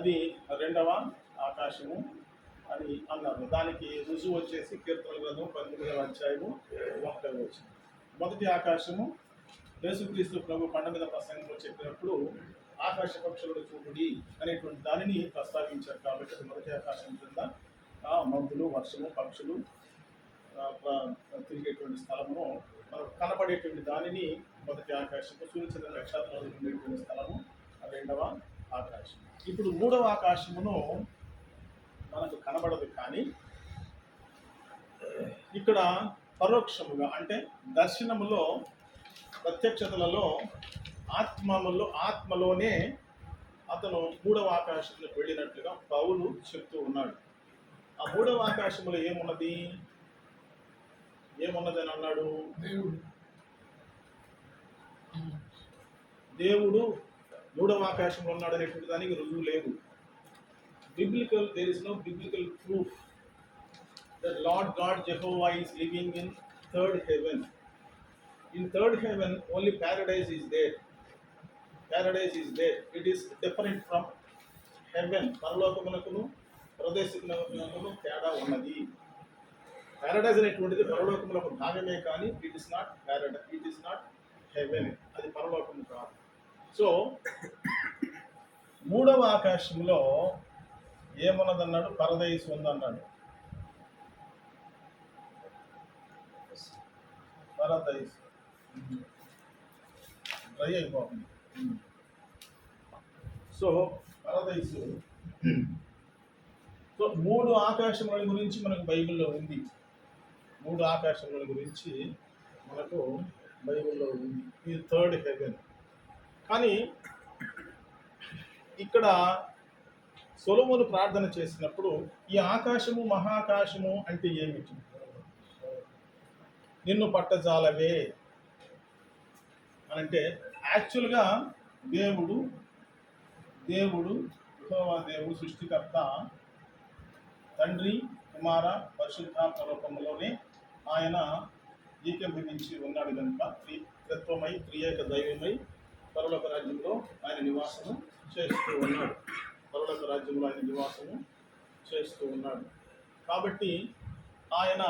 అది రెండవ ఆకాశము అని అన్నారు. దానికి రుజువు వచ్చేసి కీర్తన గ్రంథం 19వ అధ్యాయము 1వ వచనం. మొదటి ఆకాశము యేసుక్రీస్తు ప్రభు పండ మీద ప్రసంగంలో చెప్పినప్పుడు ఆకాశ పక్షులను చూపుడి అనేటువంటి దానిని ప్రస్తావించారు. కాబట్టి అది మొదటి ఆకాశం కింద మందులు, వర్షము, పక్షులు తిరిగేటువంటి స్థలము, మనకు కనపడేటువంటి దానిని మొదటి ఆకాశము, సూర్యచంద్ర నక్షత్రాలు ఉండేటువంటి స్థలము రెండవ ఆకాశం. ఇప్పుడు మూడవ ఆకాశమును మనకు కనబడదు, కానీ ఇక్కడ పరోక్షముగా అంటే దర్శనములో, ప్రత్యక్షతలలో, ఆత్మలోనే అతను మూడవ ఆకాశంలోకి వెళ్ళినట్లుగా పౌలు చెప్తూ ఉన్నాడు. ఆ మూడవ ఆకాశంలో ఏమున్నది అని అన్నాడు? దేవుడు మూడవ ఆకాశంలో ఉన్నాడు అనేటువంటి దానికి రుజువు లేదు. there is no biblical proof that Lord God Jehovah is living in third heaven. In third heaven only paradise is there. It is different from heaven. పరలోకమునకును ప్రదేశమునకును తేడా ఉన్నది. పారడైజ్ అనేటువంటిది పరలోకములో ఒక భాగమే, కానీ ఇట్ ఇస్ నాట్ హెవెన్. అది పరలోకము కాదు. సో మూడవ ఆకాశంలో ఏమున్నదన్నాడు? పరదైసు ఉందన్నాడు. పరదైసు డ్రై అయిపోతుంది. సో పరదైసు, సో మూడు ఆకాశముల గురించి మనకు బైబిల్లో ఉంది. మూడు ఆకాశముల గురించి మనకు బైబిల్లో ఉంది. ఇది థర్డ్ హెవెన్. కానీ ఇక్కడ సొలొమోను ప్రార్థన చేసినప్పుడు ఈ ఆకాశము, మహాకాశము అంటే ఏమిటి? నిన్ను పట్టజాలవే అనంటే యాక్చువల్గా దేవుడు యెహోవా దేవుడు సృష్టికర్త, తండ్రి, కుమార, పరిశుద్ధాత్మ రూపంలోనే ఆయన ఏకీభవించి ఉన్నాడు కనుక త్రిత్వమై, త్రియేక దైవమై పరలోక రాజ్యంలో ఆయన నివాసము చేస్తూ ఉన్నాడు. కాబట్టి ఆయన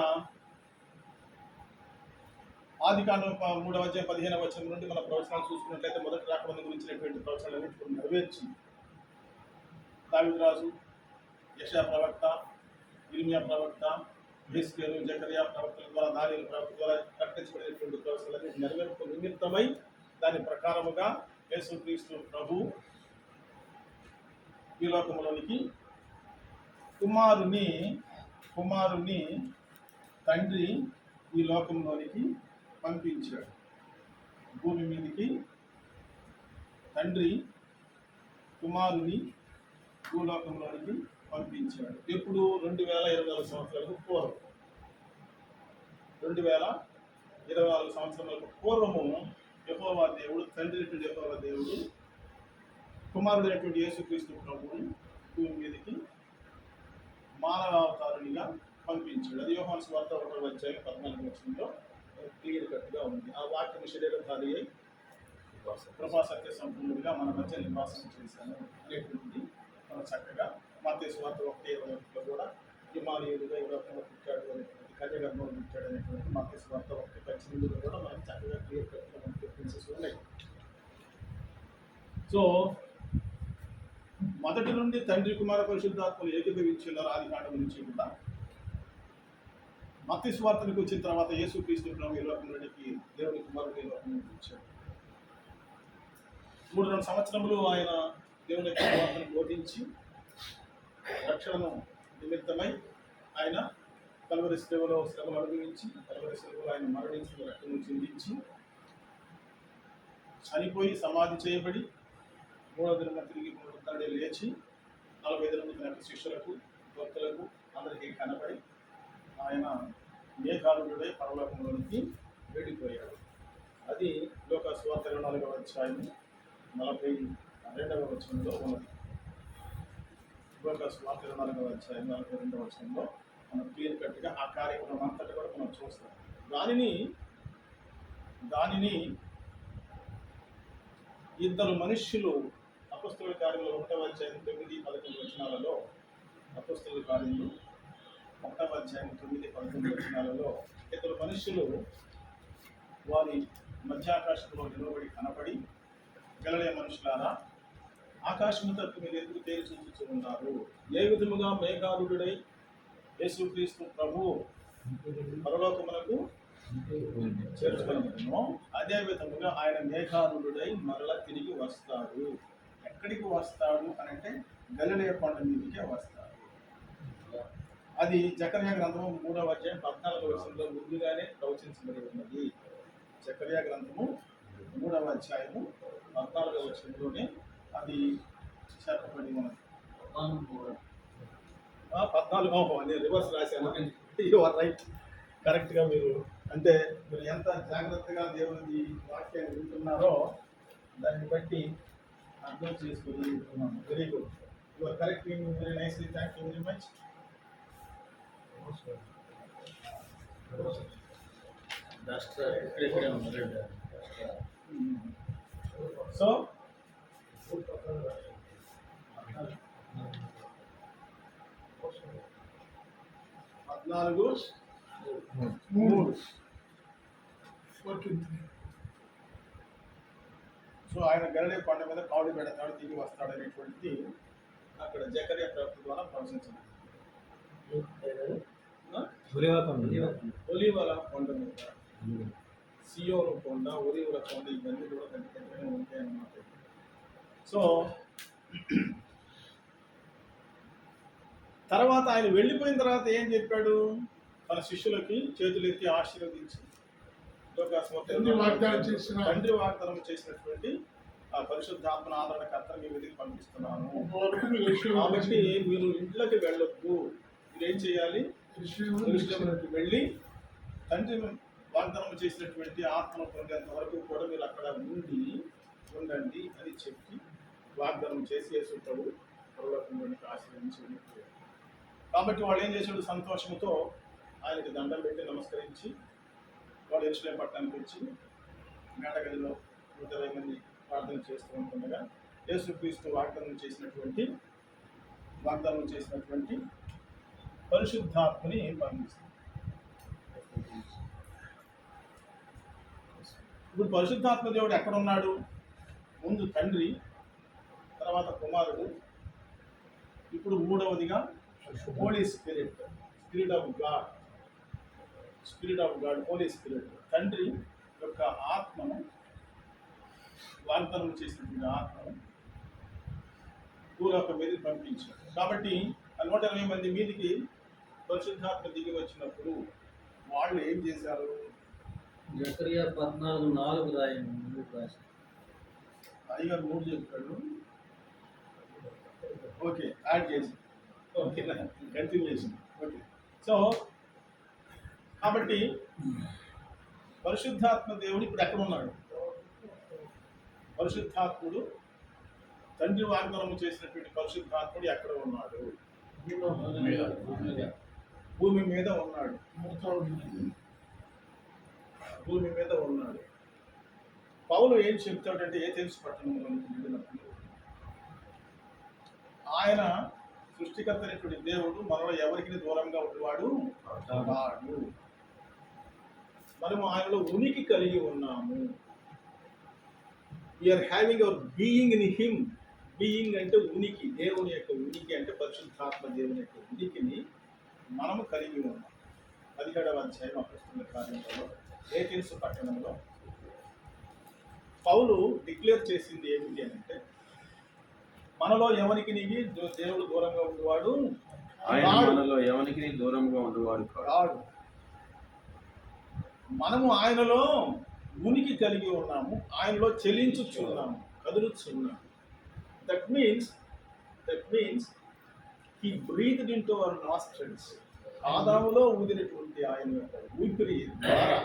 ఆదికాండం 3వ అధ్యాయం 15వ వచనం నుండి మన ప్రవచనాలు చూసుకున్నట్లయితే మొదటి రాకడ గురించినటువంటి ప్రవచనాలు ఇప్పుడు నెరవేర్చి దావీదు రాజు, యెషయా ప్రవక్త, ఇర్మియా ప్రవక్త, హెస్కేలు, జకరియా ప్రవక్తల ద్వారా, దానియేలు ప్రవక్త ద్వారా ప్రకటించబడినటువంటి ప్రవచనాలన్నీ నెరవేర్పు నిమిత్తమై దాని ప్రకారముగా యేసుక్రీస్తు ప్రభు ఈ లోకములోనికి కుమారుని తండ్రి ఈ లోకంలోనికి పంపించాడు. భూమి మీదకి తండ్రి కుమారుని భూలోకంలోనికి పంపించాడు. ఎప్పుడు? 2024 సంవత్సరాలకు పూర్వం. 2024 సంవత్సరాలకు పూర్వము యెహోవా దేవుడు, తండ్రి యెహోవా దేవుడు కుమారుడైనటువంటి యేసుక్రీస్తు ప్రభువుని భూమి మీదకి మానవావతారునిగా పంపించాడు. అది యోహాను సువార్త 1వ అధ్యాయం 14వ వచనంలో క్లియర్ కట్గా ఉంది. ఆ వాక్యం శరీరధారి అయి కృపా సత్య సంపూర్ణుడిగా మన మధ్య నివాసం చేశాను అనేటువంటిది మనం చక్కగా మత్తయి సువార్త 1:21లో కూడా ఇమ్మానుయేలుగా ఈ లోకంలో పుట్టాడు అనేటువంటి, కన్యగర్భంలో పుట్టాడు అనేటువంటి మత్తయి సువార్త 1:18లో కూడా మనకి చక్కగా క్లియర్ కట్గా మనకి రిఫరెన్సెస్ ఉన్నాయి. సో మొదటి నుండి తండ్రి, కుమార, పరిశుద్ధాత్మలు ఏకీభవించి ఉన్నారు ఆదికాండం నుంచి కూడా. మత్తయి సువార్తకు వచ్చిన తర్వాత యేసుక్రీస్తు ప్రభు ఈ లోకంలోనికి దేవుని కుమారుడు ఈ లోకంలోకి వచ్చాడు. 3 సంవత్సరములు ఆయన దేవుని యొక్క సువార్తను బోధించి రక్షణను నిమిత్తమై ఆయన కల్వరి సేవలో శ్రమలు అనుభవించి, కల్వరి సేవలో ఆయన మరణించి, రక్తము చిందించి, చనిపోయి సమాధి చేయబడి 3వ దినమున తిరిగి పునరుద్ధరణి లేచి 40 దినములు తన శిష్యులకు, భక్తులకు అందరికీ కనబడి ఆయన మేఘారుడై పరలోకంలోనికి వెళ్ళిపోయాడు. అది లూకా సువార్త 24వ అధ్యాయం 42వ వచనంలో ఉన్నది. లూకా సువార్త 24వ అధ్యాయం 42వ వచనంలో మనం క్లియర్ కట్గా ఆ కార్యక్రమం అంతటా కూడా మనం చూస్తాం. దానిని ఇద్దరు మనుష్యులు అపొస్తలుల కార్యములు 1వ అధ్యాయం 9, 11 వచనాలలో, అపొస్తలుల కార్యములు 1వ అధ్యాయం 9, 11 వచనాలలో ఇద్దరు మనుషులు వారి మధ్యాకాశంలో నిలబడి కనపడి, గలిలయ మనుషులారా, ఆకాశము తట్టు మీరు ఎందుకు తేరి చూచుచూ ఉన్నారు? ఏ విధముగా మేఘారూఢుడై యేసుక్రీస్తు ప్రభువు పరలోకమునకు చేర్చుకొనబడెనో, అదే విధముగా ఆయన మేఘారూఢుడై మరలా తిరిగి వస్తాడు. ఎక్కడికి వస్తాడు అని అంటే గలిలయ కొండ మీదకే వస్తాడు. అది జకర్యా గ్రంథము 3వ అధ్యాయం 14వ వచనంలో ముందుగానే ప్రవచించబడి ఉన్నది. జకర్యా గ్రంథము 3వ అధ్యాయము 14వ వచనంలోనే అది చెప్పబడి ఉన్నది. 14 నేను రివర్స్ రాశాను. యు ఆర్ రైట్, కరెక్ట్గా మీరు అంటే మీరు ఎంత జాగ్రత్తగా దేవుని వాక్యాన్ని వింటున్నారో దాన్ని బట్టి అర్థం చేసుకుని వింటున్నాను. Very good, you are correcting very nicely. Thank you very much. So 14:3. So ఆయన గలిలయ కొండ మీద కాళ్ళు పెడతాడు, దిగి వస్తాడు అనేటువంటిది అక్కడ జకర్యా ప్రవక్త ద్వారా ప్రవచించింది. ఒలీవల కొండ మీద, సియోను కొండ, ఒలీవల కొండ, ఇవన్నీ కూడా దగ్గరనే ఉంటాయి అన్నమాట. సో తర్వాత ఆయన వెళ్ళిపోయిన తర్వాత ఏం చెప్పాడు? తన శిష్యులకి చేతులెత్తి ఆశీర్వదించి తండ్రి వాగ్దానం చేసినటువంటి ఆ పరిశుద్ధాత్మను ఆదరణకర్త మీ మీదకి పంపిస్తున్నాను. కాబట్టి మీరు ఇంట్లోకి వెళ్ళొద్దు. మీరు ఏం చేయాలి? యెరూషలేముకి వెళ్ళి తండ్రి వాగ్దానం చేసినటువంటి ఆత్మను పొందేంత వరకు కూడా మీరు అక్కడ ఉండండి అని చెప్పి వాగ్దానం చేసి యేసు ప్రభు పరలోకంలోనికి ఆశీర్వదించి. కాబట్టి వాళ్ళు ఏం చేశాడు? సంతోషంతో ఆయనకి దండం పెట్టి నమస్కరించి వాళ్ళు యెరూషలేము పట్టణానికి వచ్చి మేడగదిలో 120 మంది ప్రార్థన చేస్తూ ఉంటుండగా యేసుక్రీస్తు వాగ్దానం చేసినటువంటి పరిశుద్ధాత్మని పంపిస్తుంది. ఇప్పుడు పరిశుద్ధాత్మ దేవుడు ఎక్కడ ఉన్నాడు? ముందు తండ్రి, తర్వాత కుమారుడు, ఇప్పుడు మూడవదిగా holy spirit, spirit of God, holy spirit. తండ్రి యొక్క ఆత్మను, వాగ్దానం చేసినటువంటి ఆత్మను భూలోకం మీదకి పంపించాడు. కాబట్టి 120 మంది మీదికి పరిశుద్ధాత్మ దిగి వచ్చినప్పుడు వాళ్ళు ఏం చేశారు? జకర్యా 14:4 రాయండి. అయ్యగారు 3 చెప్పాడు. ఓకే, యాడ్ చేసి ఓకే, కంటిన్యూషన్. ఓకే, సో కాబట్టి పరిశుద్ధాత్మ దేవుడు ఇప్పుడు ఎక్కడ ఉన్నాడు? పరిశుద్ధాత్ముడు, తండ్రి వాగ్దానం చేసినటువంటి పరిశుద్ధాత్ముడు ఎక్కడ ఉన్నాడు? భూమి మీద ఉన్నాడు. భూమి మీద ఉన్నాడు. పౌలు ఏం చెప్తాడంటే ఏథెన్స్ పట్టణంలో వెళ్ళినప్పుడు ఆయన సృష్టికర్త అయినటువంటి దేవుడు మనలో ఎవరికి దూరంగా ఉండేవాడు కాడు. మనము ఆయనలో ఉనికి కలిగి ఉన్నాము. We are having our being in him. Being అంటే ఉనికి, దేవుని యొక్క ఉనికి అంటే పరిశుద్ధాత్మ దేవుని యొక్క ఉనికిని మనము కలిగి ఉన్నాం. 17వ అధ్యాయం అపొస్తలుల కార్యములలో ఏథెన్స్ పట్టణంలో పౌలు డిక్లేర్ చేసింది ఏమిటి అంటే, మనలో ఎవరికి దేవుడు దూరంగా ఉండేవాడు కాడు. మనము ఆయనలో ఉనికి కలిగి ఉన్నాము, ఆయనలో చెలించుచున్నాము, కదులుచున్నాము. That means he breathed into our nostrils. ఆదాములో ఊదినటువంటి ఆయన యొక్క ఊపిరి ద్వారా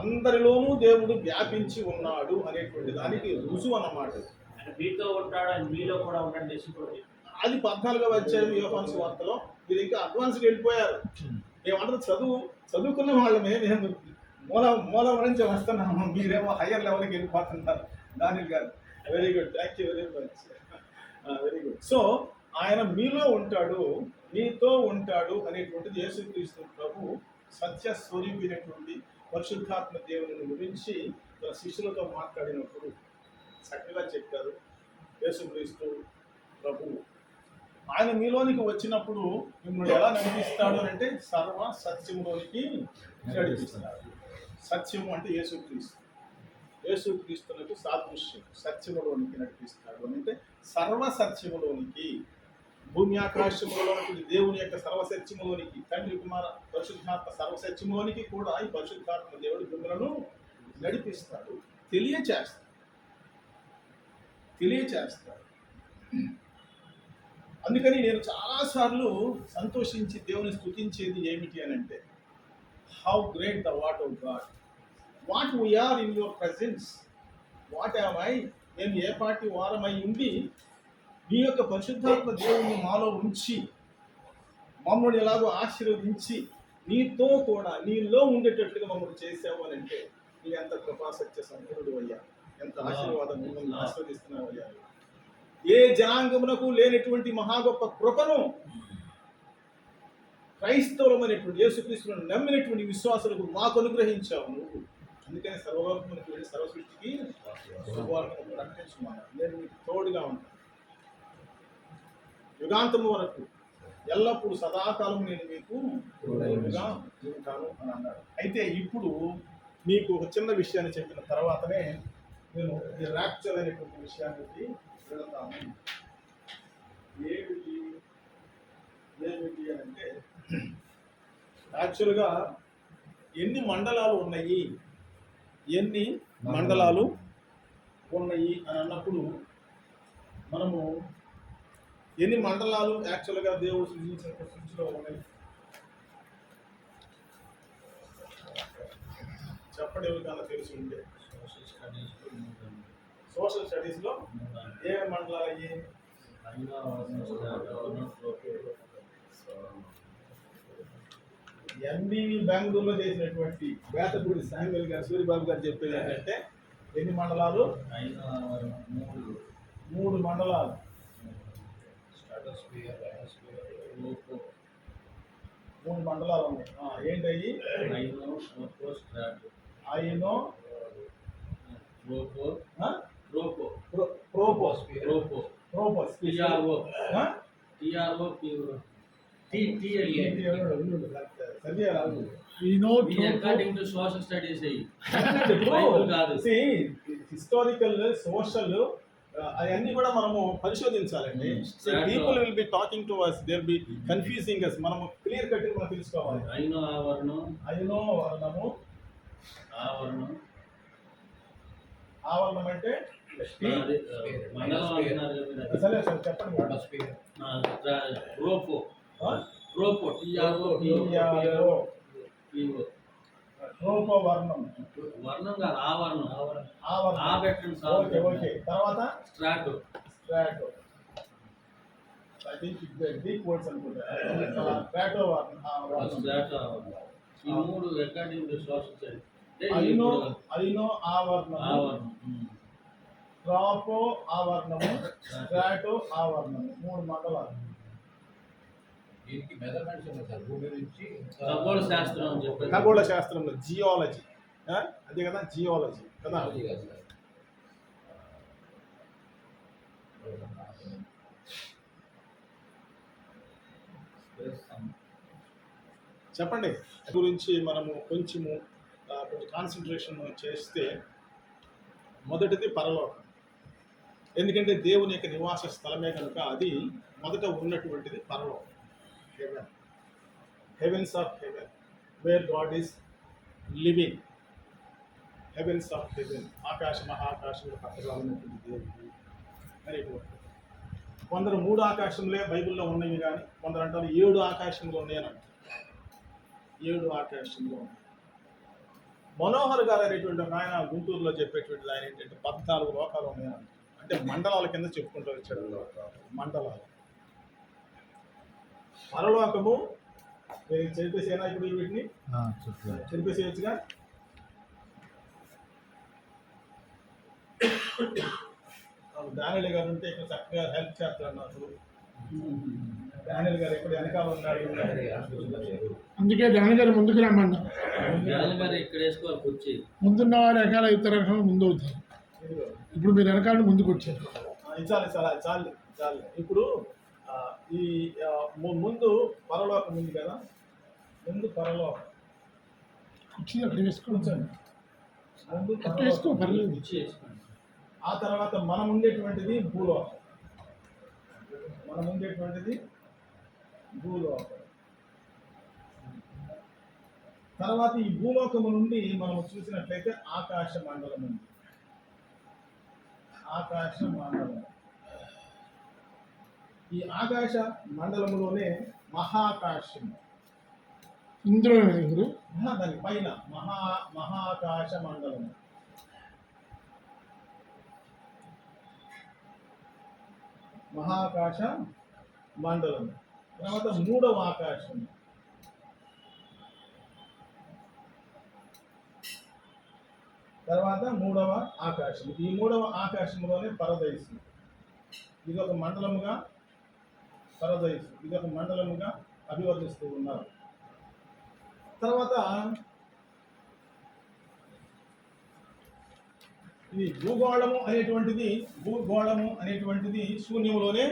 అందరిలోనూ దేవుడు వ్యాపించి ఉన్నాడు అనేటువంటి దానికి రుజువు అన్నమాట. మీతో ఉంటాడు, ఆయన మీలో కూడా ఉండండి. అది 14వ అధ్యాయం యోహాను సువార్తలో. మీరు ఇంకా అడ్వాన్స్కి వెళ్ళిపోయారు. మేమందరూ చదువుకున్న వాళ్ళమే, మేము మూలం నుంచి వస్తున్నాము, మీరేమో హయ్యర్ లెవెల్కి వెళ్ళిపోతున్నారు. దానికి కాదు. Very good, thank you very much. Very good. So ఆయన మీలో ఉంటాడు, మీతో ఉంటాడు అనేటువంటిది యేసుక్రీస్తు ప్రభు సత్య స్వరూపినటువంటి పరిశుద్ధాత్మ దేవుని గురించి తన శిష్యులతో మాట్లాడినప్పుడు చక్కగా చెప్పారు. యేసుక్రీస్తు ప్రభు ఆయన మీలోనికి వచ్చినప్పుడు మిమ్మల్ని ఎలా నడిపిస్తాడు అని అంటే సర్వ సత్యములోనికి నడిపిస్తాడు. సత్యము అంటే యేసుక్రీస్తు, యేసుక్రీస్తులకు సాదృశ్యం. సత్యములోనికి నడిపిస్తాడు అని అంటే సర్వ సత్యములోనికి, భూమి ఆకాశములలో దేవుని యొక్క సర్వసత్యములోనికి, తండ్రి కుమార పరిశుద్ధాత్మ సర్వసత్యములోనికి కూడా ఈ పరిశుద్ధాత్మ దేవుడు మిమ్మలను నడిపిస్తాడు, తెలియచేస్తాడు. అందుకని నేను చాలాసార్లు సంతోషించి దేవుని స్తుతించేది ఏమిటి అని అంటే, how great the what of God, what we are in your presence, what am I, నేను ఏ పాటి వారమై ఉండి నీ యొక్క పరిశుద్ధాత్మ దేవుని మాలో ఉంచి మమ్మల్ని ఎలాగో ఆశీర్వదించి నీతో కూడా నీలో ఉండేటట్లుగా మమ్మల్ని చేసావు అని అంటే నీ ఎంత కృపాసత్య సంపూర్ణుడు అయ్యా, ఎంత ఆశీర్వాదం మిమ్మల్ని ఆస్వాదిస్తున్నావు అయ్యా. ఏ జనాంగమునకు లేనటువంటి మహా గొప్ప కృపను క్రైస్తవులమైనటువంటి యేసుక్రీస్తును నమ్మినటువంటి విశ్వాసులకు మాకు అనుగ్రహించావు నువ్వు. అందుకని సర్వలోకమునకు వెళ్ళి సర్వ సృష్టికి సువార్తను ప్రకటించుకున్నాను. నేను మీకు తోడుగా ఉంటాను, యుగాంతము వరకు ఎల్లప్పుడూ సదాకాలం నేను మీకు తోడుగా ఉంటాను అని అన్నాడు. అయితే ఇప్పుడు మీకు ఒక చిన్న విషయాన్ని చెప్పిన తర్వాతనే నేను ఈ ర్యాప్చర్ అనేటువంటి విషయానికి వెళతాను. ఏమిటి అని అంటే, యాక్చువల్గా ఎన్ని మండలాలు ఉన్నాయి అని అన్నప్పుడు మనము ఎన్ని మండలాలు యాక్చువల్గా దేవుడు సృష్టించిన సృష్టిలో ఉన్నాయి చెప్పండి, ఎవరికైనా తెలిసి ఉంటే. సోషల్ స్టడీస్లో ఏ మండలాలు అయ్యి? ఎంబీవి బెంగళూరులో చేసినటువంటి వేతపూడి శామ్యుల్ గారు, సూరిబాబు గారు చెప్పేది ఏంటంటే ఎన్ని మండలాలు? 3 మండలాలు. 3 మండలాలు ఉన్నాయి. ఏంటయ్యి? ఐనో, హిస్టారికల్, సోషల్ అవన్నీ కూడా మనము పరిశోధించాలండి. People will be talking to us, they will be confusing us. మనము క్లియర్ కట్ మనం తెలుసుకోవాలి. ఐనో వర్ణము, ఆవరణం అంటే సరే చెప్పండి. వర్ణం కాదు, ఆవరణం. ఓకే. తర్వాత స్ట్రాటో. ఐ థింక్ డీప్ వర్డ్స్ అనుకుంటా. స్ట్రాటో ఈ 3 అకార్డింగ్ టు సోషల్ స్టడీ. ఐనో ఆవరణం, ట్రాపో ఆవరణము, స్ట్రాటో ఆవరణము, 3 మండలాలు. దీనికి మెజర్మెంట్స్ ఉన్నాయి సార్. భూమి నుంచి ఖగోళ శాస్త్రంలో జియాలజీ, అదే కదా, జియాలజీ కదా. చెప్పండి గురించి మనము కొంచెం కాన్సన్ట్రేషన్ చేస్తే, మొదటిది పరలోకం. ఎందుకంటే దేవుని యొక్క నివాస స్థలమే కనుక అది మొదట ఉన్నటువంటిది పరలోకం. Heavens of heaven, where God is living. Heavens of heaven, మహాకాశంలో పట్టగలనటువంటి దేవుడు అనేటువంటి. కొందరు 3 ఆకాశంలే బైబిల్లో ఉన్నవి కానీ కొందరు అంటారు 7 ఆకాశంలో ఉన్నాయని అంటారు. 7 ఆకాశంలో ఉన్నాయి. మనోహర్ గారు అనేటువంటి ఆయన గుంటూరులో చెప్పేటువంటి ఆయన ఏంటంటే 14 లోకాలు ఉన్నాయని అంటారు. అంటే మండలాల కింద చెప్పుకుంటూ వచ్చాడు. మండలాలు. పరలోకము చెప్పేసేనా ఇప్పుడు వీటిని చెప్పేసేయచ్చుగా. డానియల్ గారు ఉంటే ఇక్కడ చక్కగా హెల్ప్ చేస్తాడు నాకు. డానియల్ గారు ఎక్కడ వెనకాల ఉన్నాడు. అందుకే డాని గారు ముందుకు రమ్మన్నా. జగన్ గారు ఇక్కడ వేసుకోవాలి కుర్చీ. ముందున్న వారు వెనకాల ఇతర రకాలు ముందు అవుతారు. ఇప్పుడు మీరు వెనకాల ముందుకు వచ్చారు. ఇది చాలు. ఇప్పుడు ఈ ముందు పరలోకం ఉంది కదా, ముందు పరలోకం కుర్చీ అక్కడ వేసుకోవచ్చు. ముందు అక్కడ వేసుకో, పరలోకం. పర్లేదు. కుర్చీ వేసుకోండి. ఆ తర్వాత మనం ఉండేటువంటిది భూలోకం. తర్వాత ఈ భూలోకము నుండి మనం చూసినట్లయితే ఆకాశ మండలం ఉంది. ఈ ఆకాశ మండలములోనే మహాకాశం, ఇందులో గురు దాని పైన మహాకాశ మండలం. మహాకాశ మండలం. తర్వాత మూడవ ఆకాశం. ఈ మూడవ ఆకాశంలోనే పరదైసు. ఇది ఒక మండలముగా అభివర్ణిస్తూ ఉన్నారు. తర్వాత ఈ భూగోళము అనేటువంటిది శూన్యములోనే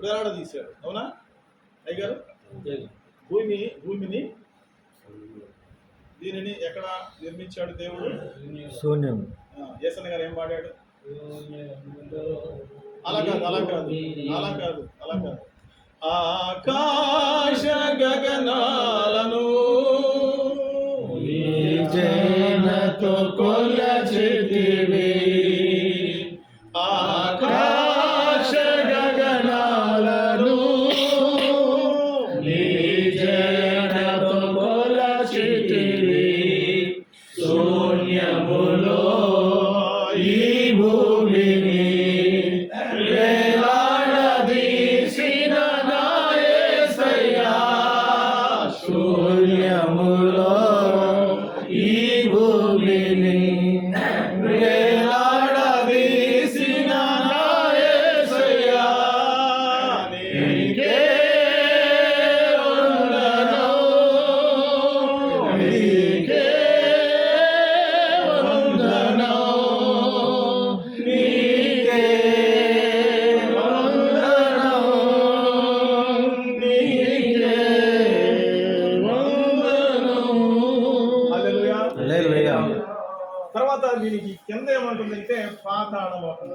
వేలాడదీశాడు. అవునా అయ్యగారు? భూమిని దీనిని ఎక్కడ నిర్మించాడు దేవుడు? శూన్యం. యేసన్న గారు ఏం పాడాడు? అలా కాదు. ఆకాశ గగనాలను జనతో కొలచితివి, ఆకాశ గగనాలను నీ జనతో కొలచితివి, శూన్యములో ఈ భూమిని వేలాడదీసిన నా యేసయ్యా, శూన్యములో ఈ భూమిని వేలాడదీసిన నా యేసయ్యా, నీకే వందనం, నీకే వందనం, నీకే వందనం, నీకే వందనం. హల్లెలూయా. తర్వాత దీనికి కింద ఏమంటుందంటే పాతాళ లోకం.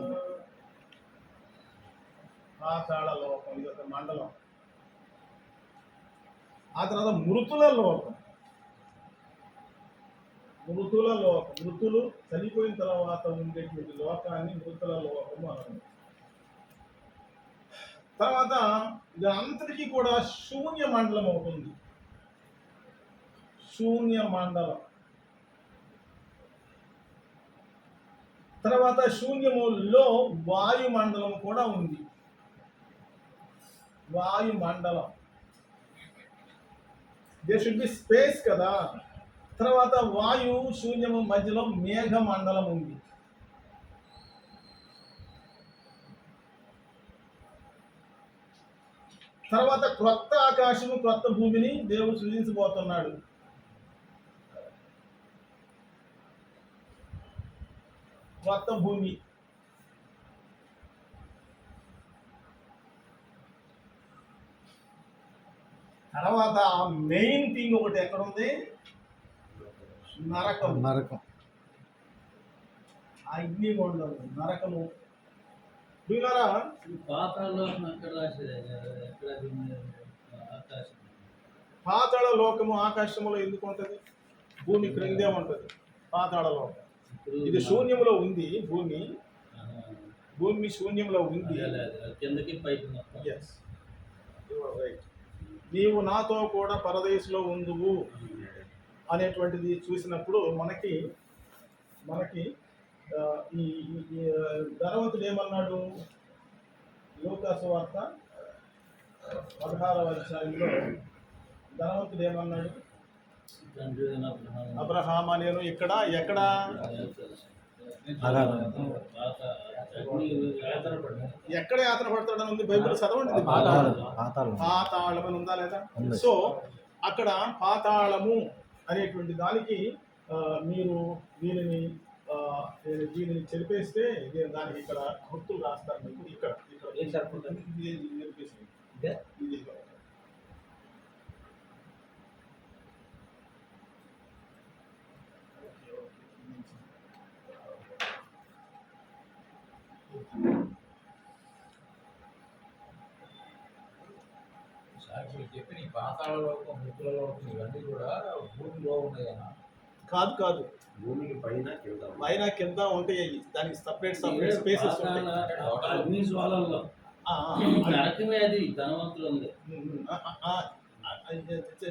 ఇది ఒక మండలం. ఆ తర్వాత మృతుల లోకం. మృతులు చనిపోయిన తర్వాత ఉండేటువంటి లోకాన్ని మృతుల లోకము అన్నారు. తర్వాత ఇది అంతటికీ కూడా శూన్య మండలం అవుతుంది. శూన్య మండలం. తర్వాత శూన్యములో వాయుమండలం కూడా ఉంది. వాయుమండలం, దే షుడ్ బి స్పేస్ కదా. తర్వాత వాయు శూన్యము మధ్యలో మేఘ మండలం ఉంది. తర్వాత క్రొత్త ఆకాశము క్రొత్త భూమిని దేవుడు సృజించబోతున్నాడు. క్రొత్త భూమి. తర్వాత మెయిన్ థింగ్ ఒకటి ఎక్కడ ఉంది? నరకం. అగ్నిగుండం, నరకము. వీళ్ళారా పాతాళ లోకము ఆకాశంలో ఎందుకు ఉంటుంది? భూమి క్రిందే ఉంటుంది పాతాళ లోకం. ఇది శూన్యంలో ఉంది. భూమి శూన్యంలో ఉంది. Yes, you are right. నీవు నాతో కూడా పరదేశంలో ఉందువు అనేటువంటిది చూసినప్పుడు మనకి ఈ ధనవంతుడు ఏమన్నాడు? లూకాసు వార్త 16వ అధ్యాయంలో ధనవంతుడు ఏమన్నాడు? అబ్రహామా నేను ఎక్కడ అగ్ని యాతన పడ్డారు. ఎక్కడ యాతన పడతాడని ఉంది బైబిల్ చదవండి. పాతాళం అని ఉందా లేదా? సో అక్కడ పాతాళము అనేటువంటి దానికి మీరు దీనిని దీనిని చెరిపేస్తే దానికి ఇక్కడ గుర్తులు రాస్తారు మీకు. ఇక్కడ ఇక్కడ ఏం సరిపోతుంది? ఇది చెరిపేసి ఇదే? ఇది సార్ మీరు చెప్పిన ఈ పాతాళ లోకం, మృతుల లోకం ఇవన్నీ కూడా భూమిలో ఉన్నాయి కదా. కాదు కాదు, భూమికి పైన కింద పైన కింద ఉంటాయి అవి. దానికి సపరేట్ సపరేట్ స్పేసెస్ ఉంటాయి. పాతాళ అగ్ని జ్వాలల్లో నరకమే అది ధనవంతులు ఉంది.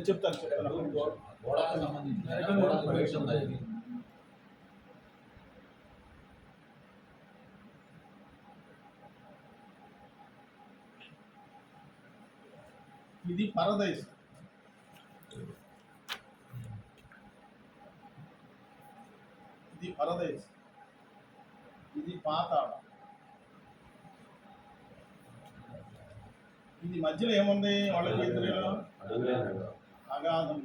చెప్తాను చెప్తాను. గోడకు సంబంధించిన గోడకు బయట ఉంది అది. ఇది పరదైస్, ఇది పరదైస్, ఇది పాతాళ. ఇది మధ్యలో ఏముంది వాళ్ళకి ఎదురులో? అగాధం.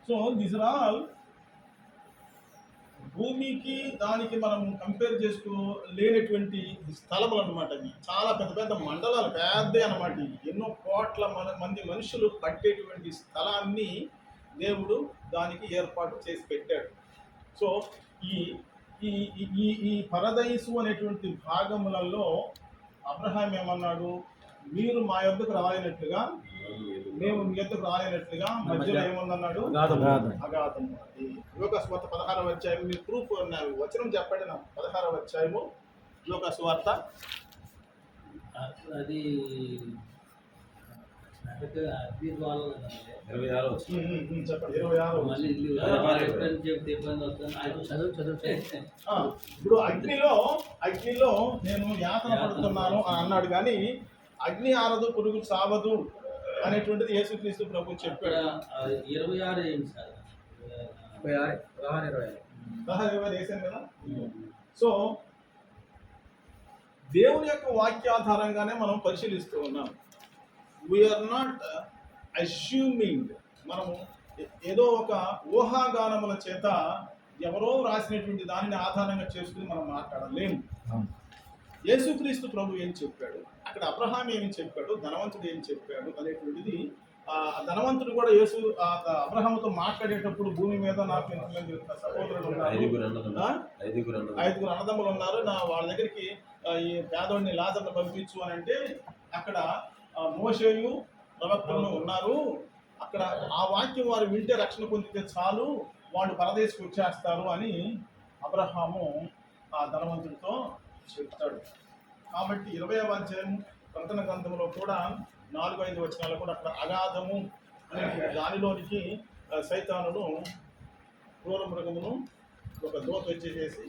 సో దిస్ ఆర్ ఆల్ భూమికి దానికి మనం కంపేర్ చేసుకో లేనటువంటి స్థలములు అనమాట. ఇవి చాలా పెద్ద పెద్ద మండలాలు, పెద్ద అనమాట. ఎన్నో కోట్ల మంది మనుషులు పట్టేటువంటి స్థలాన్ని దేవుడు దానికి ఏర్పాటు చేసి పెట్టాడు. సో ఈ ఈ ఈ ఈ పరదైసు అనేటువంటి భాగములలో అబ్రహాం ఏమన్నాడు? మీరు మా యొద్దకు రాలేనట్లుగా మేము మీ యొద్దకు రాలేనట్లుగా మధ్యలో ఏముందన్నాడు? అగాధము. అది యోగస్వార్త 16వ అధ్యాయం. మీరు ప్రూఫ్ వచనం చెప్పండి నాకు. 16వ అధ్యాయము యోగస్వార్త. అది అగ్ని జ్వాలలు కదండి. 26 వచ్చింది. చెప్పండి. 26. మళ్ళీ చెప్తే ఇబ్బంది వస్తుంది. చదువు. ఇప్పుడు అగ్నిలో నేను యాతన పడుతున్నాను అని అన్నాడు. కానీ అగ్ని ఆరదు, పురుగు సావదు అనేటువంటిది యేసుక్రీస్తు ప్రభు చెప్పాడు. 26 ఏంటి సార్? 16 వేసాను కదా. సో దేవుని యొక్క వాక్యాధారంగానే మనం పరిశీలిస్తూ ఉన్నాం. We are not assuming. మనము ఏదో ఒక ఊహాగానముల చేత ఎవరో రాసినటువంటి దానిని ఆధారంగా చేసుకుని మనం మాట్లాడలేము. యేసుక్రీస్తు ప్రభు ఏం చెప్పాడు, అక్కడ అబ్రహాం ఏమి చెప్పాడు, ధనవంతుడు ఏం చెప్పాడు అనేటువంటిది. ధనవంతుడు కూడా అబ్రహాముతో మాట్లాడేటప్పుడు భూమి మీద నాకు ఎంతమంది సహోదరులు ఉన్నారు, 5 అన్నదమ్ములు ఉన్నారు, వాళ్ళ దగ్గరికి ఈ పేదోడిని లాజర్ను పంపించు అని అంటే అక్కడ మోషేయు ప్రవక్తలు ఉన్నారు. అక్కడ ఆ వాక్యం వారు వింటే రక్షణ పొందితే చాలు, వాళ్ళు పరదేశకు వచ్చేస్తారు అని అబ్రహాము ఆ ధనవంతుడితో చెప్తాడు. కాబట్టి 20వ అధ్యాయం ప్రకటన గ్రంథంలో కూడా 4-5 వచనాలు కూడా అక్కడ అగాధము అనే దానిలోనికి సైతానును క్రూర మృగమును ఒక దోత వచ్చేసేసి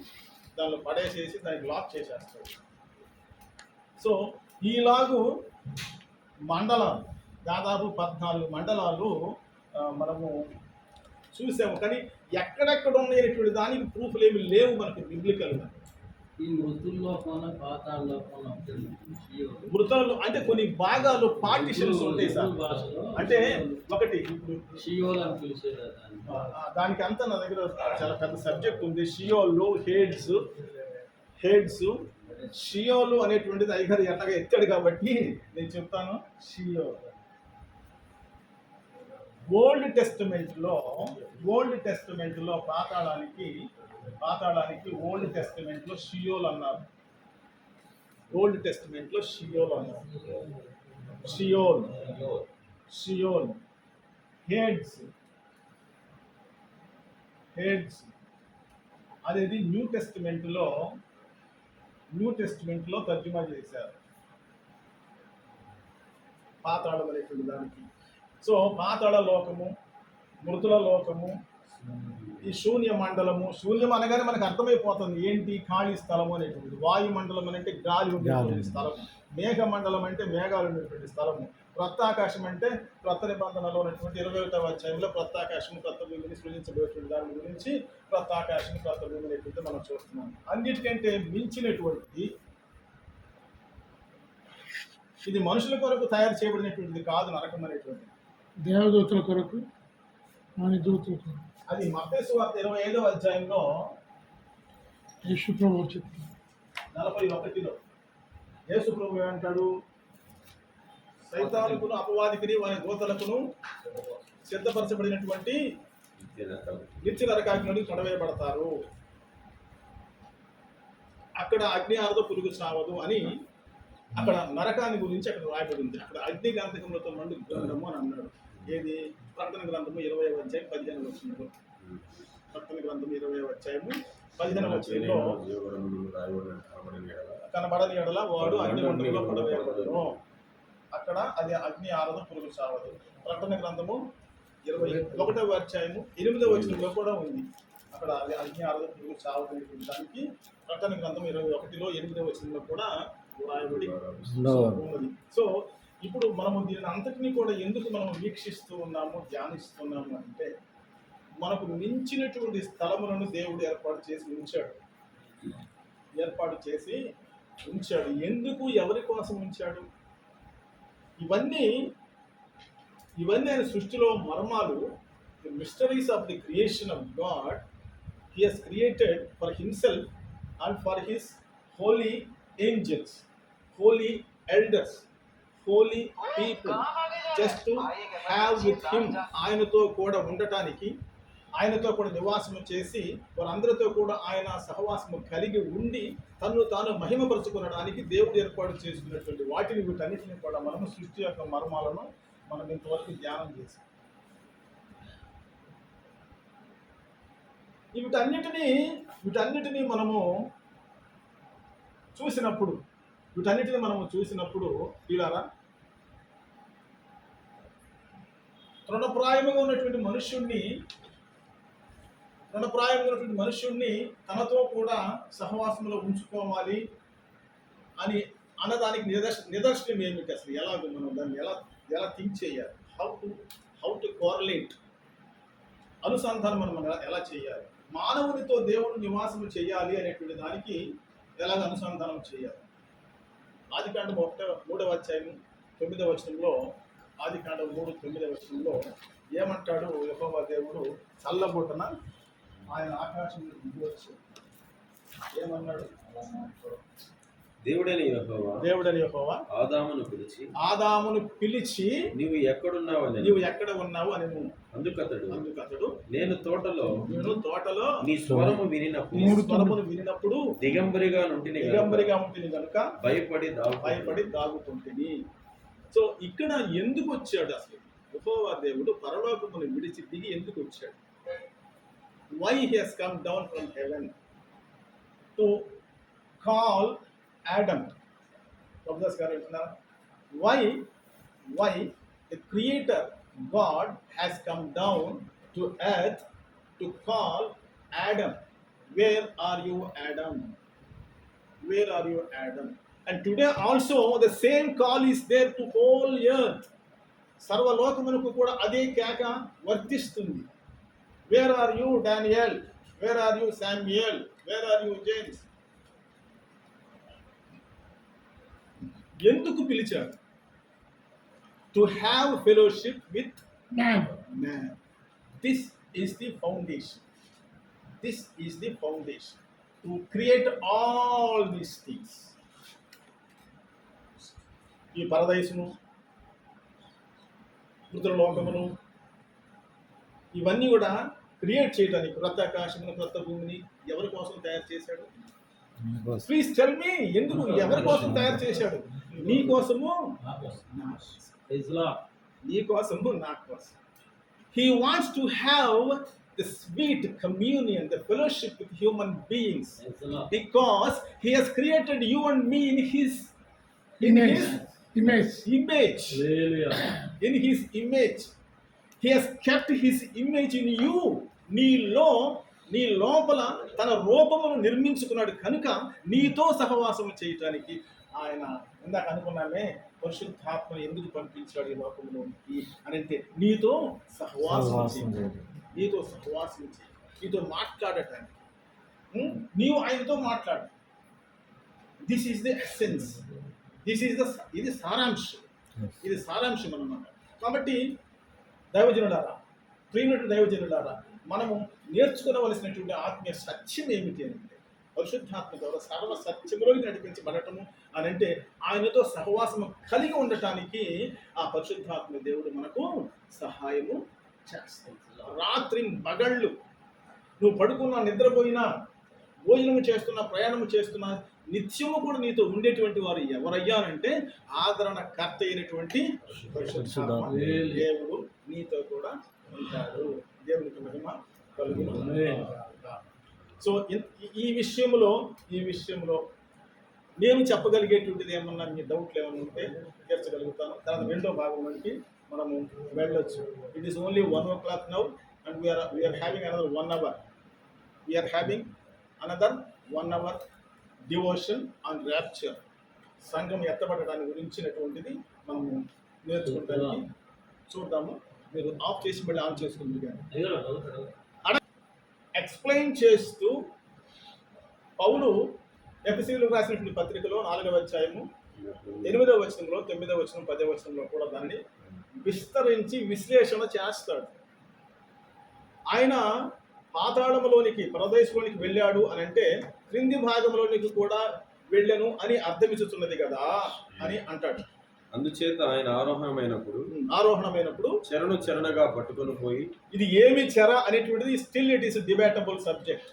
దానిలో పడేసేసి దానికి లాక్ చేసేస్తాడు. సో ఈలాగు మండలాలు, దాదాపు 14 మండలాలు మనము చూసాము. కానీ ఎక్కడెక్కడ ఉన్నటువంటి దానికి ప్రూఫ్లు ఏమి లేవు మనకి బిబ్లికల్గా. ఈ మృతుల్లో పాతాల్లో మృతాలు అంటే కొన్ని భాగాలు పార్టిషన్స్ ఉంటాయి సార్. అంటే ఒకటి షియోల్ అని పిలిచేది. దానికి అంతా నా దగ్గర చాలా పెద్ద సబ్జెక్ట్ ఉంది. షియోలు, హెడ్స్. షియోలు అనేటువంటిది అయ్యగారు ఎట్లాగా ఎత్తాడు కాబట్టి నేను చెప్తాను. షియోల్ ఓల్డ్ టెస్టమెంట్లో పాతాళానికి ఓల్డ్ టెస్టమెంట్లో షియోల్ అన్నారు. ఓల్డ్ టెస్టమెంట్లో షియోల్ అన్నారు. షియోల్ హెడ్స్ అనేది న్యూ టెస్టమెంట్లో తర్జుమా చేశారు పాతాళం అనేటువంటి దానికి. సో పాతాళ లోకము, మృతుల లోకము, ఈ శూన్య మండలము. శూన్యం అనగానే మనకు అర్థమైపోతుంది ఏంటి, ఖాళీ స్థలము అనేటువంటిది. వాయుమండలం అంటే గాలి ఉండేటువంటి స్థలము, మేఘ మండలం అంటే మేఘాలు ఉండేటువంటి స్థలము, క్రొత్త ఆకాశం అంటే క్రొత్త నిబంధనలో ఉన్నటువంటి 21వ అధ్యాయంలో క్రొత్త ఆకాశం క్రొత్త భూమిని సృజించబోయేటువంటి దాని గురించి క్రొత్త ఆకాశం క్రొత్త భూమిని ఎట్లయితే మనం చూస్తున్నాం. అన్నిటికంటే మించినటువంటిది ఇది మనుషుల కొరకు తయారు చేయబడినటువంటిది కాదు, నరకం అనేటువంటిది. దేవదూతల కొరకు మన దూతల కొరకు అది మత్తయి సువార్త 25వ అధ్యాయంలో యేసు ప్రభువు చెప్తారు. 41లో యేసు ప్రభు ఏమంటాడు? సైతానుకును అపవాదికిని వారి దూతలకును సిద్ధపరచబడినటువంటి నిత్య నరకాగ్ని తొడవేయబడతారు, అక్కడ అగ్ని ఆరదు పురుగు చావదు అని అక్కడ నరకాన్ని గురించి అక్కడ రాయబడి ఉంది. అక్కడ అగ్ని గంధకములతో మండు గ్రంథము అని అన్నాడు. ఏది? ప్రకటన గ్రంథము 20వ అధ్యాయం 15వ వచనంలో. ప్రకటన గ్రంథము 20వ అధ్యాయము 15వ వచనంలో కనబడని ఎడల వాడు అగ్ని మంటలో పడవేయబడును, అక్కడ అది అగ్ని ఆరదు పురుగు చావదు. ప్రకటన గ్రంథము 21వ అధ్యాయము 8వ వచనంలో కూడా ఉంది. అక్కడ అది అగ్ని ఆరదు పురుగు చావదు దానికి ప్రకటన గ్రంథం 21లో 8వ వచనంలో కూడా రాయబడి ఉన్నది. సో ఇప్పుడు మనము దీని అంతటినీ కూడా ఎందుకు మనం వీక్షిస్తూ ఉన్నాము, ధ్యానిస్తున్నాము అంటే మనకు మించినటువంటి స్థలములను దేవుడు ఏర్పాటు చేసి ఉంచాడు. ఎందుకు, ఎవరి కోసం ఉంచాడు? ఇవన్నీ ఆయన సృష్టిలో మర్మాలు. The mysteries of the creation of God he has created for himself and for his holy angels, holy elders, holy people, just to have with him, ఆయనతో కూడా ఉండటానికి, ఆయనతో కూడా నివాసము చేసి వారందరితో కూడా ఆయన సహవాసము కలిగి ఉండి తను తాను మహిమపరచుకునడానికి దేవుడు ఏర్పాటు చేసుకున్నటువంటి వాటిని వీటన్నిటిని కూడా మనము సృష్టి యొక్క మర్మాలను మనం ఇంతవరకు ధ్యానం చేసాం. వీటన్నిటినీ మనము చూసినప్పుడు ఇలారా తృణప్రాయముగా ఉన్నటువంటి మనుష్యుణ్ణి తనతో కూడా సహవాసంలో ఉంచుకోవాలి అని అన్నదానికి నిదర్శనం ఏమిటి? అసలు ఎలాగో మనం దాన్ని ఎలా థింక్ చేయాలి? హౌ టు కోరలేట్, అనుసంధానం మనం ఎలా చేయాలి? మానవునితో దేవుడు నివాసం చేయాలి అనేటువంటి దానికి ఎలాగ అనుసంధానం చేయాలి? ఆదికాండం 3వ అధ్యాయం 9వ వచనంలో, ఆదికాండం 3:9వ వచనంలో ఏమంటాడు? యెహోవా దేవుడు చల్లబోటన ఆయన ఆకాశం దిగి వచ్చి ఏమన్నాడు? దేవుడైన యెహోవా ఆదామును పిలిచి నీవు ఎక్కడ ఉన్నావు అని అందుకతడు నేను తోటలో నీ స్వరము వినినప్పుడు దిగంబరిగా ఉంటుంది కనుక భయపడి దాగుతుంటిని. సో ఇక్కడ ఎందుకు వచ్చాడు అసలు? యెహోవా దేవుడు పరలోకమును విడిచి దిగి ఎందుకు వచ్చాడు? Why he has come down from heaven to call Adam? Why the Creator God has come down to earth to call Adam? Where are you, Adam? Where are you, Adam? And today also the same call is there to whole earth. సర్వలోకమునకు కూడా అదే కేక వర్తిస్తుంది. Where are you, Daniel? Where are you, Samuel? Where are you, James? ఎందుకు పిలిచాడు? To have fellowship with man. This is the foundation. To create all these things. ఈ పరదేశము, మృతులోకమును, ఇవన్నీ కూడా create చేయడానికి, క్రొత్త ఆకాశమును క్రొత్త భూమిని ఎవరి కోసం తయారు చేశాడు? ప్లీజ్ టెల్ మీ, ఎందుకు, ఎవరి కోసం తయారు చేశాడు? నీ కోసము, నీ కోసము, నా కోసం. He wants to have the sweet communion, the fellowship with human beings, because he has created you and me in his image. In his image. He has kept his image in you. నీలో నీ లోపల తన రూపమును నిర్మించుకున్నాడు కనుక నీతో సహవాసం చేయటానికి ఆయన ఇందాక అనుకున్నామే పరిశుద్ధాత్మను ఎందుకు పంపించాడు ఈ లోకంలోనికి అని అంటే నీతో సహవాసం చేయి, నీతో సహవాసం చేయి, నీతో మాట్లాడటానికి. నీవు ఆయనతో మాట్లాడు. దిస్ ఈజ్ ది ఎసెన్స్, ఇది సారాంశం, ఇది సారాంశం అన్నమాట. కాబట్టి దైవజనులారా, ప్రియమైన దైవజనులారా, మనము నేర్చుకోవలసినటువంటి ఆత్మీయ సత్యం ఏమిటి అంటే పరిశుద్ధాత్మ ద్వారా సర్వ సత్యములోకి నడిపించబడటము అని అంటే ఆయనతో సహవాసము కలిగి ఉండటానికి ఆ పరిశుద్ధాత్మ దేవుడు మనకు సహాయము చేస్తాడు. రాత్రి పగళ్ళు నువ్వు పడుకున్నా, నిద్రపోయినా, భోజనము చేస్తున్నా, ప్రయాణము చేస్తున్నా, నిత్యము కూడా నీతో ఉండేటువంటి వారు ఎవరయ్యారంటే ఆదరణకర్త అయినటువంటి పరిశుద్ధాత్మ దేవుడు నీతో కూడా ఉంటాడు. దేవునికి మహిమ కలుగును. సో ఈ విషయంలో నేను చెప్పగలిగేటువంటిది ఏమన్నా మీ డౌట్లు ఏమన్నా ఉంటే తీర్చగలుగుతాను. తర్వాత రెండో భాగంలోకి మనము వెళ్ళొచ్చు. It is only 1 o'clock now and we are having another 1 hour. We are having another 1 hour devotion on rapture. సంఘం ఎత్తబడడానికి గురించినటువంటిది మనము నేర్చుకుంటానికి చూద్దాము. మీరు ఆఫ్ చేసి మళ్ళీ ఆన్ చేసుకుంది కానీ ఎక్స్ప్లెయిన్ చేస్తూ పౌలు ఎఫెసీయులకు రాసినటువంటి పత్రికలో 4వ అధ్యాయము 8వ వచనంలో, 9వ వచనం, 10వ వచనంలో కూడా దాన్ని విస్తరించి విశ్లేషణ చేస్తాడు. ఆయన పాతాళములోనికి, పరదేశంలోనికి వెళ్ళాడు అని అంటే క్రింది భాగంలోనికి కూడా వెళ్ళను అని అర్థమిచ్చుతున్నది కదా అని అంటాడు. అందుచేత ఆయన ఆరోహణమైనప్పుడు చెరగా పట్టుకొని పోయి, ఇది ఏమి చెర అనేటువంటిది still it is debatable subject.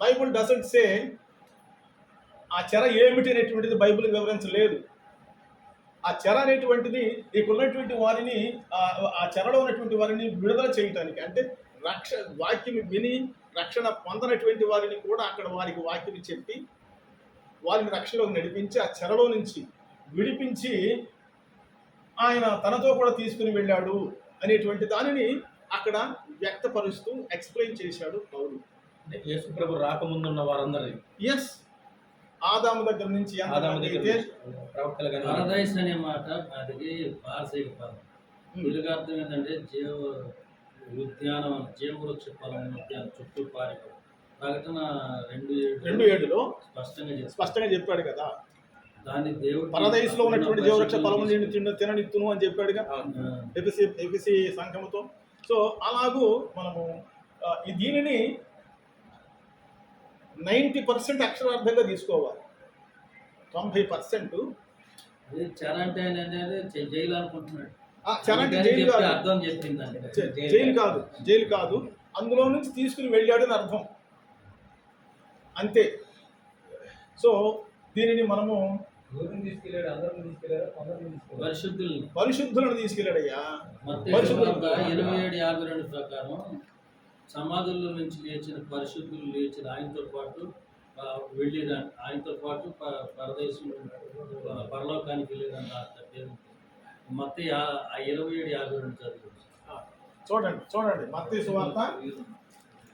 Bible doesn't సే ఆ చెర ఏమిటి అనేటువంటిది బైబుల్ వివరించలేదు. ఆ చెర అనేటువంటిది ఇక్కడున్నటువంటి వారిని, ఆ చెరలో ఉన్నటువంటి వారిని విడుదల చేయటానికి, అంటే వాక్యం విని రక్షణ పొందనటువంటి వారిని కూడా అక్కడ వారికి వాక్యం చెప్పి వారిని రక్షణలోకి నడిపించి ఆ చెరలో నుంచి విడిపించి ఆయన తనతో కూడా తీసుకుని వెళ్ళాడు అనేటువంటి దానిని అక్కడ వ్యక్తపరుస్తూ ఎక్స్ప్లెయిన్ చేశాడు పౌలు. యేసు ప్రభు రాకముందున్న వారందరినీ, ఎస్, ఆదాము దగ్గర నుంచి పారదైస్ అనే మాట అది పారసైక పదం. తెలుగు అర్థం ఏంటంటే ఉద్యానవనం, జీవవృక్ష ఫలం ఉద్యానం, చుట్టూ పారిపో. ప్రకటన 2:7లో స్పష్టంగా చెప్పాడు కదా, దాన్ని దేవుడు పరదైసులో ఉన్నటువంటి జీవవృక్ష ఫలము నేను తిననిత్తును అని చెప్పాడుగా ఎఫెసీ సంఘముతో. సో అలాగూ మనము దీనిని 90% అక్షరార్థంగా తీసుకోవాలి. 90% చెర అంటే జైలు అనుకుంటున్నాడు. చెర అంటే జైలు కాదు, అర్థం చెప్పిందండి. జైలు కాదు, అందులో నుంచి తీసుకుని వెళ్ళాడు అని అర్థం, అంతే. సో దీనిని మనము పరిశుద్ధులను తీసుకెళ్ళాడయ్యా. 27:52 ప్రకారం సమాధుల నుంచి లేచిన పరిశుద్ధులు లేచిన ఆయనతో పాటు పరదేశం పరలోకానికి వెళ్ళేదంటే మత్తయి 27:52 చదువు. చూడండి మత్తయి సువార్త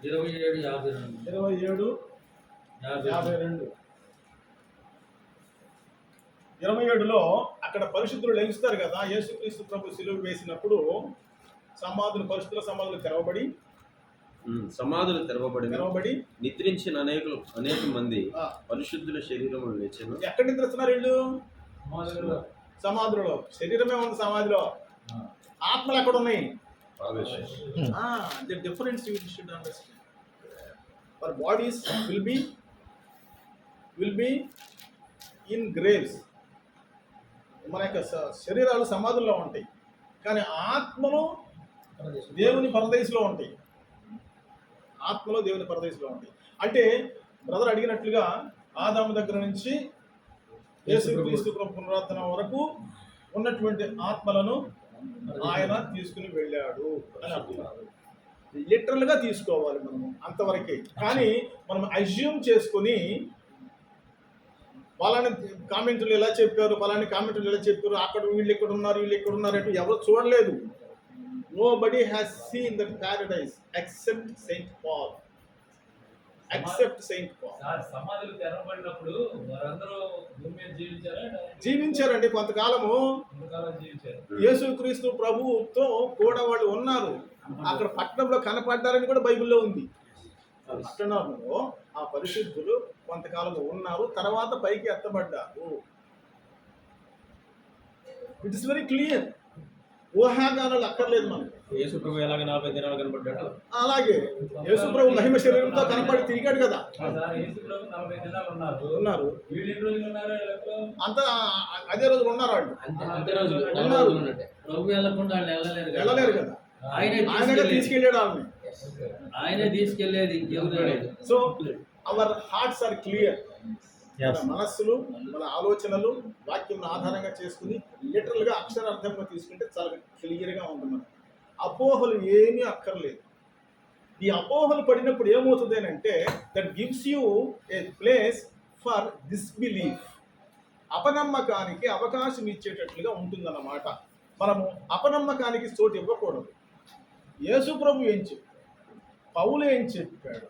27:52. 27లో అక్కడ పరిశుద్ధులు లెగిస్తారు కదా. యేసుక్రీస్తు ప్రభు శిలువ వేసినప్పుడు పరిశుద్ధుల సమాధులు తెరవబడి నిద్రించిన అనేక మంది పరిశుద్ధుల శరీరములు లేచెను. ఎక్కడ నిద్రిస్తున్నారు వీళ్ళు? సమాధులలో. శరీరమే ఉంది సమాధిలో, ఆత్మలు ఎక్కడ ఉన్నాయి? The difference you should understand. Our bodies will be in graves. మన యొక్క శరీరాలు సమాధుల్లో ఉంటాయి, కానీ ఆత్మలు దేవుని పరదేశంలో ఉంటాయి. అంటే బ్రదర్ అడిగినట్లుగా ఆదాము దగ్గర నుంచి యేసుక్రీస్తు పునరుద్ధరణ వరకు ఉన్నటువంటి ఆత్మలను ఆయన తీసుకుని వెళ్ళాడు అని అర్థం. లిటరల్గా తీసుకోవాలి మనము అంతవరకే. కానీ మనం అజ్యూమ్ చేసుకొని వాళ్ళని కామెంట్లు ఎలా చెప్పారు, అక్కడ వీళ్ళు ఎక్కడ ఉన్నారు అంటే ఎవరు చూడలేదు. Nobody has seen the paradise except Saint Paul. Except Saint Paul. Sir సమాధులు తెరవబడినప్పుడు వారందరూ భూమి మీద జీవించారా? జీవించారండి కొంతకాలము. ఎంతకాలం జీవించారు? యేసుక్రీస్తు ప్రభువుతో కూడా వాళ్ళు ఉన్నారు. అక్కడ పట్టణంలో కనపడ్డారని కూడా బైబిల్లో ఉంది. పట్టణంలో ఆ పరిశుద్ధులు కొంతకాలం ఉన్నారు, తర్వాత పైకి ఎత్తబడ్డారు. It is very clear. ఊహాగానాలు అక్కర్లేదు మనకి. యేసు ప్రభు ఎలాగ 40 దినాలు కనబడ్డాడు, అలాగే యేసు ప్రభు మహిమ శరీరంతో కనపడి తిరిగాడు కదా. సార్ యేసు ప్రభు 40 దినాలు ఉన్నారు. వీళ్ళు ఎన్ని రోజులు ఉన్నారు? అంతా అదే రోజులు ఉన్నారు వాళ్ళు. అంతే రోజులు ఉన్నారు. ప్రభు వెళ్ళకుండా వాళ్ళు వెళ్ళలేరు కదా. ఆయనగా తీసుకెళ్ళాడు వాళ్ళని. ఆయనే తీసుకెళ్లేది ఇంకెవరు లేదు. So our hearts are clear. మన మనస్సులు, మన ఆలోచనలు వాక్యం ఆధారంగా చేసుకుని లిటరల్ గా అక్షరార్థంగా తీసుకుంటే చాలా క్లియర్ గా ఉంటుంది. మనకి అపోహలు ఏమీ అక్కర్లేదు. ఈ అపోహలు పడినప్పుడు ఏమవుతుంది అని అంటే that gives you a place for disbelief. అపనమ్మకానికి అవకాశం ఇచ్చేటట్లుగా ఉంటుందన్నమాట. మనము అపనమ్మకానికి చోటు ఇవ్వకూడదు. యేసు ప్రభు ఏం చెప్పాడు, పౌలు ఏం చెప్పాడు,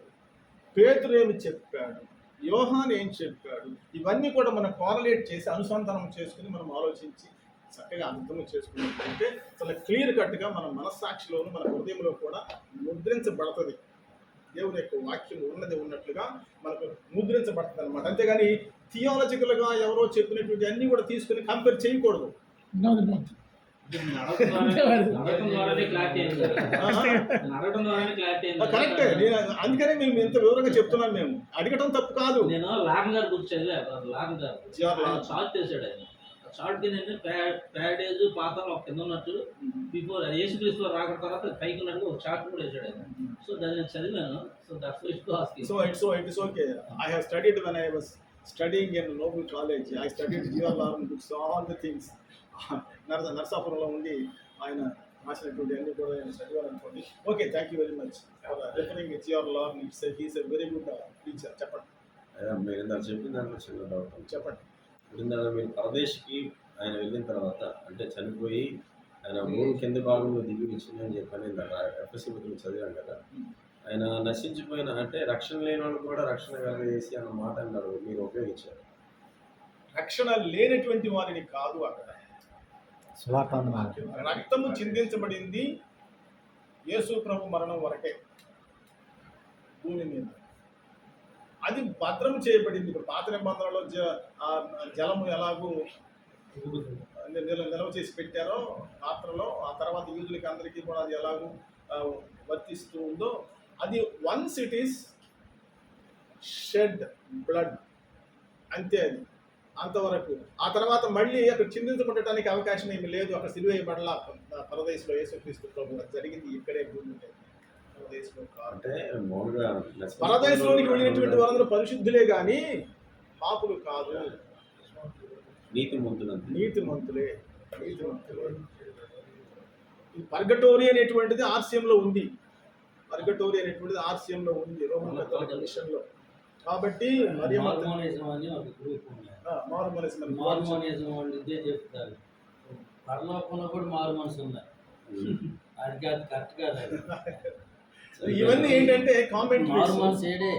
పేతురు ఏమి చెప్పాడు, యోహాన్ ఏం చెప్పాడు, ఇవన్నీ కూడా మనం కోరలేట్ చేసి అనుసంధానం చేసుకుని మనం ఆలోచించి చక్కగా అర్థం చేసుకున్నట్లయితే చాలా క్లియర్ కట్గా మన మనస్సాక్షిలోను మన హృదయంలో కూడా ముద్రించబడుతుంది. దేవుని యొక్క వాక్యం ఉన్నట్లుగా మనకు ముద్రించబడుతుంది అనమాట. అంతేగాని థియాలజికల్గా ఎవరో చెప్పినటువంటి అన్నీ కూడా తీసుకుని కంపేర్ చేయకూడదు. కరెక్టే. నేను అందుకనే మేము ఇంత వివరంగా చెప్తున్నాను. మేము అడగటం తప్పు కాదు. నేను లాగన్ గారు గురించి చదివా. లాగన్ గారు చార్ట్ చేశాడు. ఆయన చార్ట్ కింద ప్యారడైజ్ పాతాళం ఒక కింద ఉన్నట్టు బిఫోర్ యేసుక్రీస్తు రాకడ తర్వాత పైకి ఉన్నట్టు ఒక చార్ట్ కూడా వేసాడు ఆయన. సో దాన్ని నేను చదివాను. So that's why it asking. So it's okay. I have studied when I was studying in Noble College. I studied G.R. books, all the things. నర్సాపురంలో ఉండి ఆయన రాసినటువంటి అన్ని కూడా నేను చదివాలనుకోండి. Okay, thank you very much for referring G.R. Lorne. He's a very good teacher. చెప్పండి. మీరు ఇందాక చెప్పిన దాంట్లో చిన్న డౌట్. చెప్పండి. ఇందాక మీరు పరదేశ్కి ఆయన వెళ్ళిన తర్వాత అంటే చనిపోయి ఆయన ఊరు కింద భాగంలో దిగి వచ్చిందని చెప్పని ఇందాక ఎఫ్ఎస్సీ బుక్లో చదివాను కదా. ఆయన నశించిపోయిన అంటే రక్షణ లేని వాళ్ళు కూడా రక్షణ కలగజేసి అన్న మాట అన్నారు, మీరు ఉపయోగించారు. రక్షణ లేనటువంటి వారిని కాదు, అక్కడ రక్తము చిందించబడింది యేసు ప్రభు మరణం వరకే భూమి మీద. అది భద్రం చేయబడింది. ఇప్పుడు పాత నిబంధనలో జలము ఎలాగూ నిల్వ చేసి పెట్టారో పాత్రలో, ఆ తర్వాత యూదులకి అందరికీ కూడా అది ఎలాగూ వర్తిస్తూ ఉందో, అది once it is shed blood అంతే. అది అంతవరకు. ఆ తర్వాత మళ్ళీ అక్కడ చిందించబడటానికి అవకాశం ఏమి లేదు. అక్కడ సిలువ వేయబడలా పరదేశంలో యేసుక్రీస్తు ప్రభు. జరిగింది ఇక్కడే భూమి మీద, పరదేశంలో కాదు. అంటే మామూలుగా పరదేశంలోనికి వెళ్ళినటువంటి వారందరూ పరిశుద్ధులే కానీ పాపులు కాదు, నీతిమంతులే. ఈ పర్గటోరీ అనేటువంటిది ఆర్సియంలో ఉంది. రోమన్ కథోలిక్ మిషన్లో. కాబట్టి మార్మోనిజం అని ఒక గ్రూప్ ఉంది. మార్మోనిజం వాళ్ళు ఇదే చెప్తారు. పరలోకంలో కూడా మారుమనసు ఉన్నారు. అది కాదు, కరెక్ట్ కాదు. ఇవన్నీ ఏంటంటే మారుమనసు ఏడే.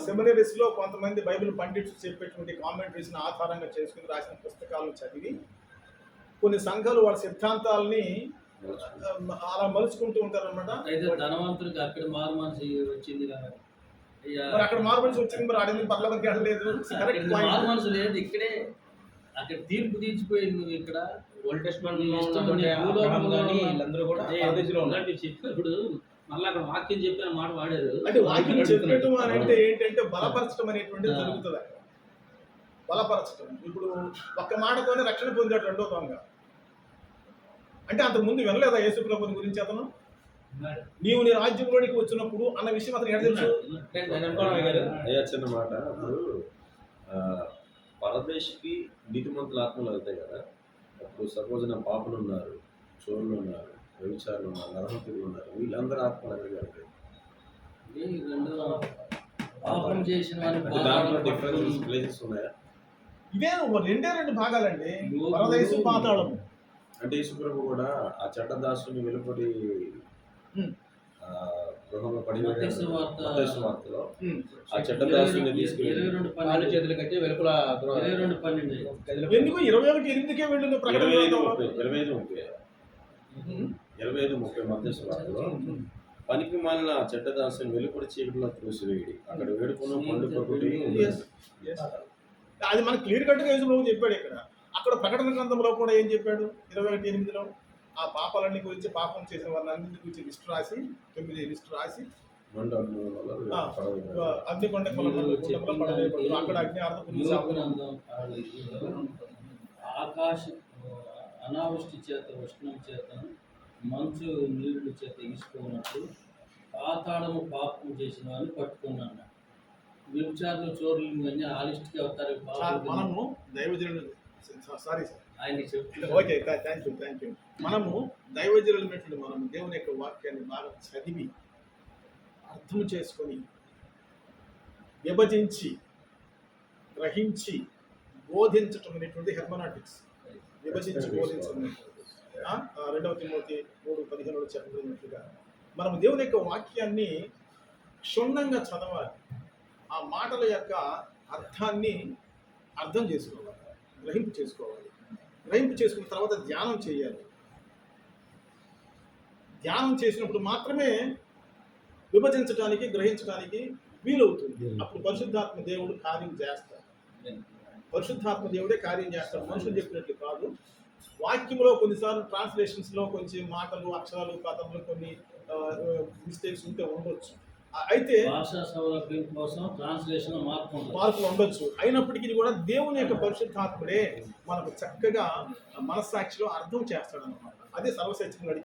సెమినరీస్ లో కొంతమంది బైబిల్ పండిట్స్ చెప్పేటువంటి కామెంటరీస్ ఆధారంగా చేసుకుని రాసిన పుస్తకాలను చదివి కొన్ని సంఘాలు వాళ్ళ సిద్ధాంతాలని అలా మలుచుకుంటూ ఉంటారు అనమాట. అయితే ధనవంతుడికి అక్కడ మారుమనసు వచ్చింది కదా, మరి అక్కడ మారుమనసు వచ్చింది, మరి ఆడింది పర్లోకి వెళ్ళలేదు. మారుమనసు లేదు ఇక్కడే. అక్కడ తీర్పు తీర్చిపోయింది. నువ్వు ఇక్కడ ఓల్డ్ టెస్ట్మెంట్ ఇప్పుడు మళ్ళీ అక్కడ వాక్యం చెప్పిన మాట వాడారు. అంటే వాక్యం చెప్పడం అని అంటే ఏంటంటే బలపరచడం అనేటువంటిది జరుగుతుంది. బలపరచడం. ఇప్పుడు ఒక్క మాటతోనే రక్షణ పొందాడు రెండో దొంగ. అంటే అంతకు ముందు వినలేదా యేసు ప్రభువుని గురించి అతను? నీవు నీ రాజ్యంలోనికి వచ్చినప్పుడు అన్న విషయం అతను ఎక్కడ తెలుసు? అయ్యా చిన్న మాట. ఇప్పుడు పరదేశికి నీతిమంతుల ఆత్మలు అవుతాయి కదా. అప్పుడు సపోజ్ నా పాపలు ఉన్నారు, చోరులు ఉన్నారు, వ్యభిచారులు ఉన్నారు, నరహంతులు ఉన్నారు, వీళ్ళందరూ ఆత్మలు అనేది అవుతాయి. దాంట్లో డిఫరెన్స్ ప్లేసెస్ ఉన్నాయా? ఇదే రెండే రెండు భాగాలండి, పరదేశం పాతాళము. అంటే యేసుప్రభు కూడా ఆ చెడ్డదాసుని వెలుపడి గృహంలో పడి మత్తయి సువార్త మత్తయి సువార్తలో ఆ చెడ్డదాసుని తీసుకెళ్ళి కాళ్ళు చేతులు కట్టి వెలుపల 22:12 ఎందుకు 21:8కే వెళ్ళిన ప్రకటన 25-30 మత్తయి సువార్తలో పనికి మాలిన ఆ చెడ్డదాసుని వెలుపడి చీకటిలో త్రోసివేయడి అక్కడ వేడుకున్న పండుగ ఒకటి అది మనకు క్లియర్ కట్గా యేసుప్రభు చెప్పాడు ఇక్కడ. అక్కడ ప్రకటన గ్రంథంలో కూడా ఏం చెప్పాడు 21:8లో ఆ పాపాలన్నీ గురించి, పాపం చేసిన వారిని గురించి లిస్ట్ రాసి 9 లిస్ట్ రాసి మండు అగ్ని వల్ల అగ్నికొండ కులంలో పడవేయబడు. అక్కడ అగ్ని యోగనందం ఆకాశ అనావృష్టి చేత ఉష్ణం చేత మంచు నీళ్లు చేత ఇసుకున్నట్టు పాతాళము పాపం చేసిన వారిని పట్టుకున్నాను. వ్యభిచారులు, చోరులు ఇవన్నీ ఆ లిస్ట్కి అవుతారు. మనము దైవజనులు సారీ సార్ ఆయన చెప్తున్నారు. Okay thank you. మనము దైవజనులైనటువంటి మనము దేవుని యొక్క వాక్యాన్ని బాగా చదివి అర్థం చేసుకొని విభజించి గ్రహించి బోధించటం అనేటువంటి హెర్మనాటిక్స్. విభజించి బోధించడం 2 తిమోతి 3:15 చెప్పబడినట్లుగా మనము దేవుని యొక్క వాక్యాన్ని క్షుణ్ణంగా చదవాలి. ఆ మాటల యొక్క అర్థాన్ని అర్థం చేసుకోవాలి, గ్రహింపు చేసుకోవాలి. గ్రహింపు చేసుకున్న తర్వాత ధ్యానం చేయాలి. ధ్యానం చేసినప్పుడు మాత్రమే విభజించడానికి, గ్రహించడానికి వీలవుతుంది. అప్పుడు పరిశుద్ధాత్మ దేవుడు కార్యం చేస్తాడు. పరిశుద్ధాత్మ దేవుడే కార్యం చేస్తాడు, మనుషులు చెప్పినట్లు కాదు. వాక్యంలో కొన్నిసార్లు ట్రాన్స్లేషన్స్లో కొంచెం మాటలు, అక్షరాలు, పదములు కొన్ని మిస్టేక్స్ ఉంటే ఉండొచ్చు. అయితే భాషా సౌలభ్యం కోసం ట్రాన్స్లేషన్ మార్పులు ఉండొచ్చు. అయినప్పటికీ కూడా దేవుని యొక్క పరిశుద్ధాత్ముడే మనకు చక్కగా మనస్సాక్షిలో అర్థం చేస్తాడు అన్నమాట. అదే సర్వశక్తిని